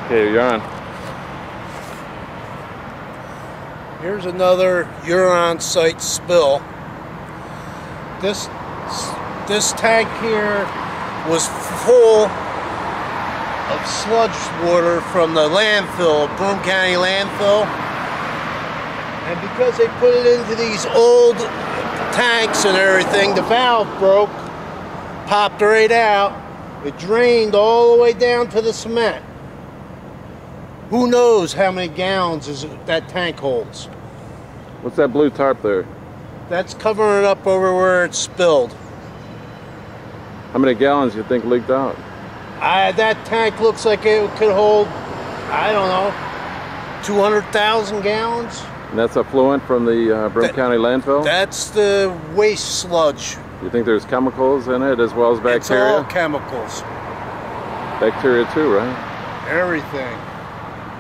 Okay, you're on. Here's another Huron site spill. This tank here was full of sludge water from the landfill, Broome County landfill. And because they put it into these old tanks and everything, the valve broke, popped right out. It drained all the way down to the cement. Who knows how many gallons that tank holds? What's that blue tarp there? That's covering it up over where it spilled. How many gallons do you think leaked out? That tank looks like it could hold, I don't know, 200,000 gallons. And that's effluent from the Broome County landfill? That's the waste sludge. You think there's chemicals in it as well as bacteria? It's all chemicals. Bacteria too, right? Everything.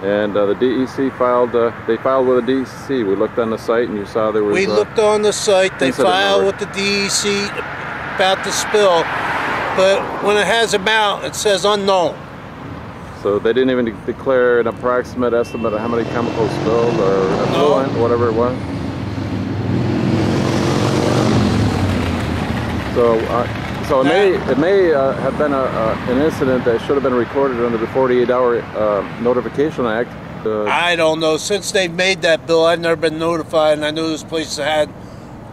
And the DEC filed, they filed with the DEC. We looked on the site and you saw there was... We looked on the site, they filed with the DEC about the spill, but when it has them out, it says unknown. So they didn't even declare an approximate estimate of how many chemicals spilled or effluent, whatever it was? So it may have been an incident that should have been recorded under the 48-hour Notification Act. I don't know. Since they made that bill, I've never been notified, and I know this place had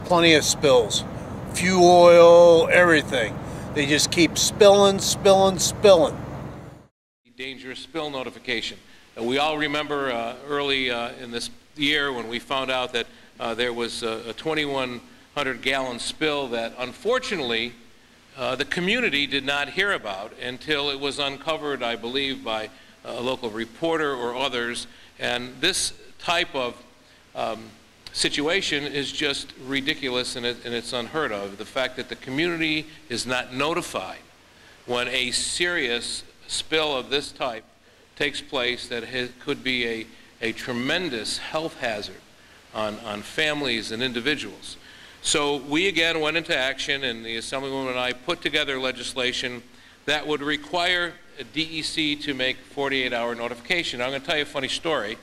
plenty of spills. Fuel oil, everything. They just keep spilling. Dangerous spill notification. We all remember early in this year when we found out that there was a 2,100-gallon spill that unfortunately the community did not hear about until it was uncovered, I believe, by a local reporter or others. And this type of situation is just ridiculous, and it's unheard of. The fact that the community is not notified when a serious spill of this type takes place that could be a tremendous health hazard on families and individuals. So we again went into action, and the Assemblywoman and I put together legislation that would require a DEC to make 48-hour notification. I'm going to tell you a funny story,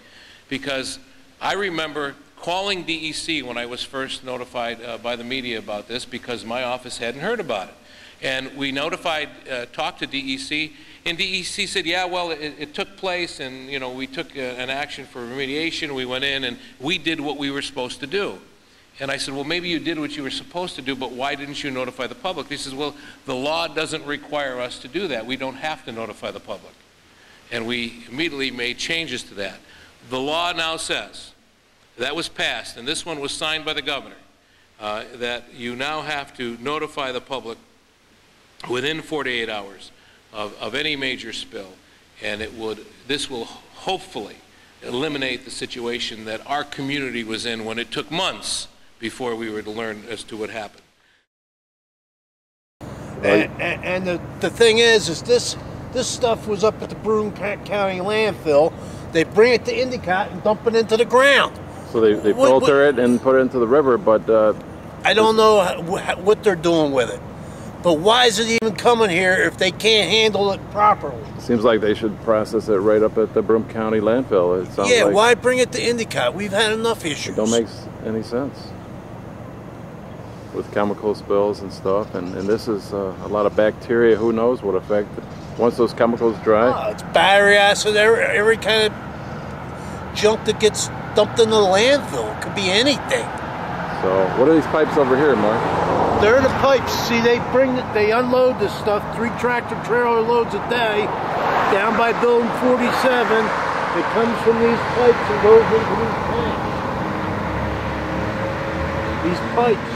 because I remember calling DEC when I was first notified by the media about this, because my office hadn't heard about it. And we talked to DEC, and DEC said, yeah, well, it took place, and we took an action for remediation. We went in and we did what we were supposed to do. And I said, well, maybe you did what you were supposed to do, but why didn't you notify the public? He says, well, the law doesn't require us to do that. We don't have to notify the public. And we immediately made changes to that. The law now says, that was passed, and this one was signed by the governor, that you now have to notify the public within 48 hours of any major spill. And this will hopefully eliminate the situation that our community was in when it took months before we were to learn as to what happened. And the thing is this stuff was up at the Broome County landfill. They bring it to Endicott and dump it into the ground. So they filter it and put it into the river, but... I don't know what they're doing with it. But why is it even coming here if they can't handle it properly? Seems like they should process it right up at the Broome County landfill. It sounds like why bring it to Endicott? We've had enough issues. It don't make any sense with chemical spills and stuff. And this is a lot of bacteria. Who knows what effect once those chemicals dry? Oh, it's battery acid, every kind of junk that gets dumped into the landfill. It could be anything. So what are these pipes over here, Mark? They're the pipes. See, they unload this stuff, 3 tractor trailer loads a day, down by building 47. It comes from these pipes and goes into these tanks. These pipes,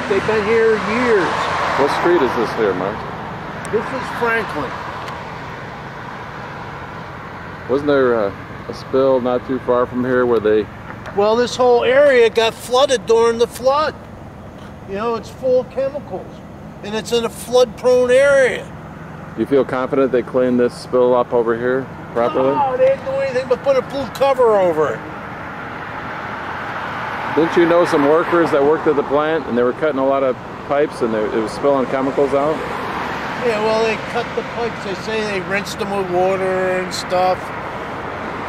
they've been here years. What street is this here, Mark? This is Franklin. Wasn't there a spill not too far from here where they... Well, this whole area got flooded during the flood. It's full of chemicals, and it's in a flood-prone area. Do you feel confident they cleaned this spill up over here properly? No, they didn't do anything but put a blue cover over it. Didn't you know some workers that worked at the plant, and they were cutting a lot of pipes, and it was spilling chemicals out? Yeah, well, they cut the pipes. They say they rinsed them with water and stuff.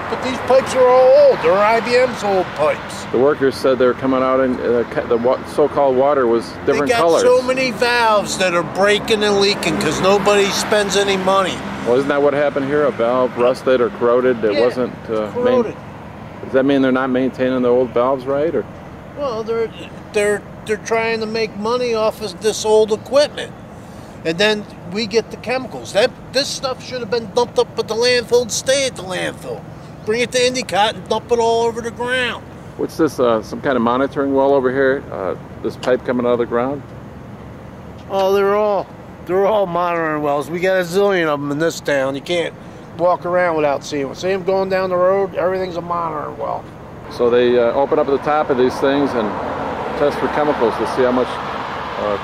But these pipes are all old. They're IBM's old pipes. The workers said they're coming out and the so-called water was different They got colors. so many valves that are breaking and leaking because nobody spends any money. Well, isn't that what happened here? A valve rusted or corroded that wasn't corroded. Does that mean they're not maintaining the old valves right? Or Well, they're trying to make money off of this old equipment, and then we get the chemicals. This stuff should have been dumped up at the landfill and stay at the landfill. Bring it to Endicott and dump it all over the ground. what's this? Some kind of monitoring well over here? This pipe coming out of the ground? Oh, they're all monitoring wells. We got a zillion of them in this town. You can't walk around without seeing them. See them going down the road? Everything's a monitoring well. So they open up the top of these things and test for chemicals to see how much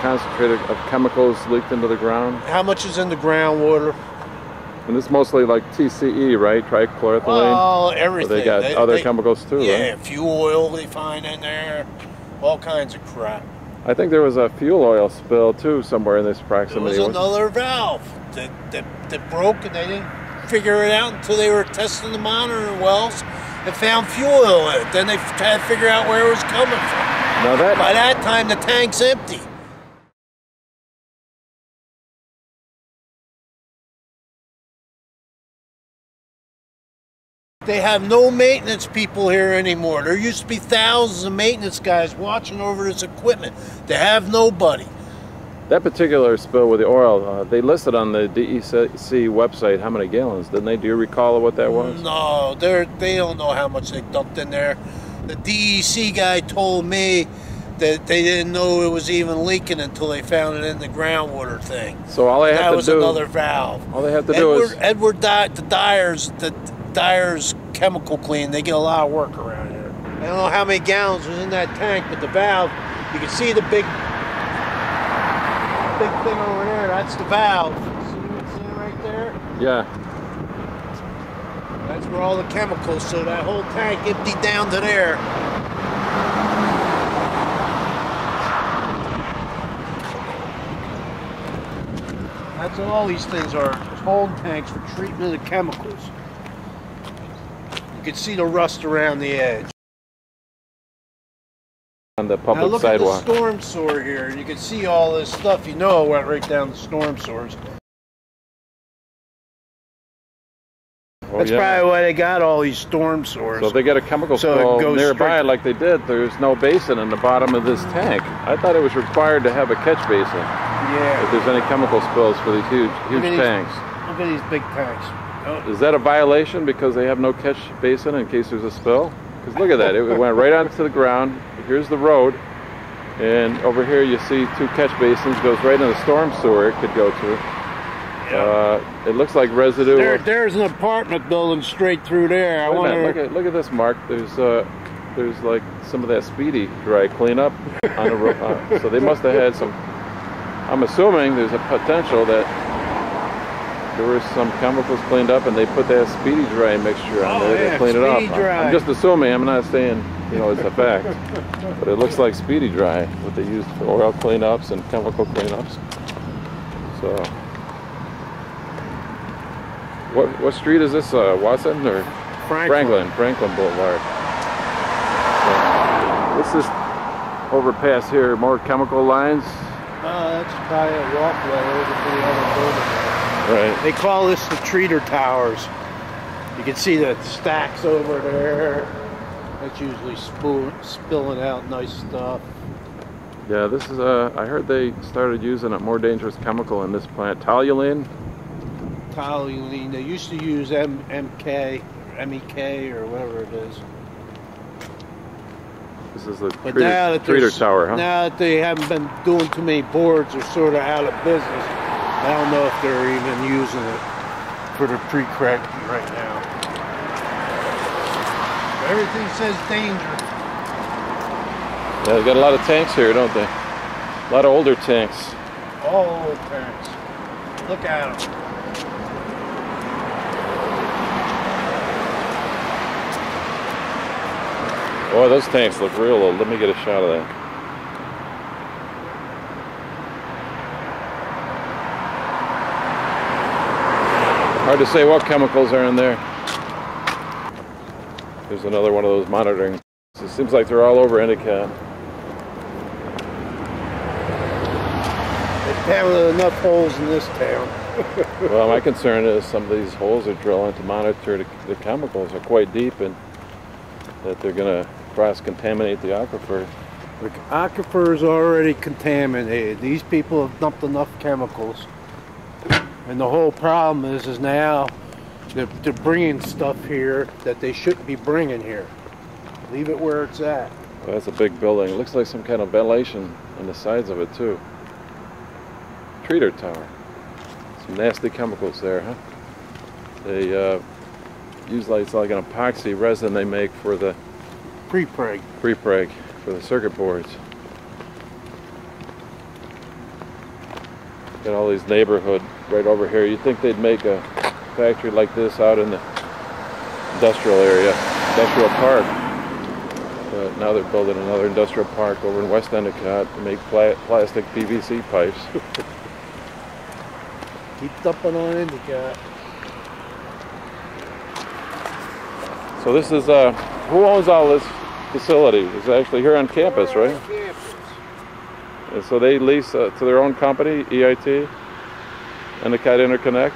concentrated of chemicals leaked into the ground. How much is in the groundwater? And this is mostly like TCE, right? Trichloroethylene. Oh, everything. But they got other chemicals too, yeah, right? fuel oil they find in there. All kinds of crap. I think there was a fuel oil spill too somewhere in this There proximity. was another valve that broke, and they didn't figure it out until they were testing the monitoring wells and found fuel oil in it. Then they had to figure out where it was coming from. Now that, By that time, the tank's empty. They have no maintenance people here anymore. There used to be thousands of maintenance guys watching over this equipment. They have nobody. that particular spill with the oil, they listed on the DEC website how many gallons, didn't they? Do you recall what that was? No, they don't know how much they dumped in there. The DEC guy told me that they didn't know it was even leaking until they found it in the groundwater thing. So all they have That to do, was another valve. all they have to do is the Dyer's chemical clean. They get a lot of work around here. I don't know how many gallons was in that tank, but the valve, you can see the big thing over there. That's the valve. See it right there? yeah. That's where all the chemicals. So that whole tank emptied down to there. That's what all these things are. Holding tanks for treatment of chemicals. You can see the rust around the edge. On the Now public look sidewalk. at the storm sewer here, and you can see all this stuff. You know it went right down the storm sewers. Oh, That's yeah. probably why they got all these storm sewers. So if they get a chemical So it spill goes nearby straight- like they did, there's no basin in the bottom of this tank. I thought it was required to have a catch basin Yeah. if there's any chemical spills for these huge Look at these- tanks. Look at these big tanks. Oh, Is that a violation because they have no catch basin in case there's a spill? Because look at that, it went right onto the ground. Here's the road, and over here you see two catch basins, goes right in the storm sewer it could go to. It looks like residue. there's an apartment building straight through there. I Wait a minute, wonder. look at this, Mark. There's like some of that speedy dry cleanup on the road. So they must have had some. I'm assuming there's a potential that there were some chemicals cleaned up, and they put that speedy dry mixture on there yeah, to clean it up. Speedy Dry. I'm just assuming. I'm not saying it's a fact, but it looks like speedy dry, what they used for oil cleanups and chemical cleanups. So. What street is this? Watson or Franklin Boulevard. So, this is over past here. More chemical lines. That's probably a walkway over to the other building. Right. They call this the treater towers. You can see the stacks over there. That's usually spilling out nice stuff. Yeah. This is I heard they started using a more dangerous chemical in this plant, toluene. Toluene. They used to use MEK or whatever it is. This is the But now that treater tower, huh? Now that they haven't been doing too many boards, they're sort of out of business. I don't know if they're even using it for the pre-crack right now. Everything says danger. Yeah, they got a lot of tanks here, don't they? A lot of older tanks. All old tanks. Look at them. Boy, those tanks look real old. Let me get a shot of that. Hard to say what chemicals are in there. There's another one of those monitoring. It seems like they're all over Endicott. They've pounded enough holes in this town. Well, my concern is some of these holes are drilling to monitor the chemicals are quite deep, and that they're going to cross-contaminate the aquifer. The aquifer is already contaminated. These people have dumped enough chemicals. And the whole problem is now they're bringing stuff here that they shouldn't be bringing here. Leave it where it's at. Well, that's a big building. It looks like some kind of ventilation on the sides of it, too. Treater tower. Some nasty chemicals there, huh? They use it's like an epoxy resin they make for the Prepreg for the circuit boards. Got all these neighborhood right over here. You'd think they'd make a factory like this out in the industrial area, industrial park. But now they're building another industrial park over in West Endicott to make plastic PVC pipes. Keep dumping on Endicott. So this is, who owns all this facility? It's actually here on campus, right? And so they lease to their own company, EIT, Endicott Interconnect.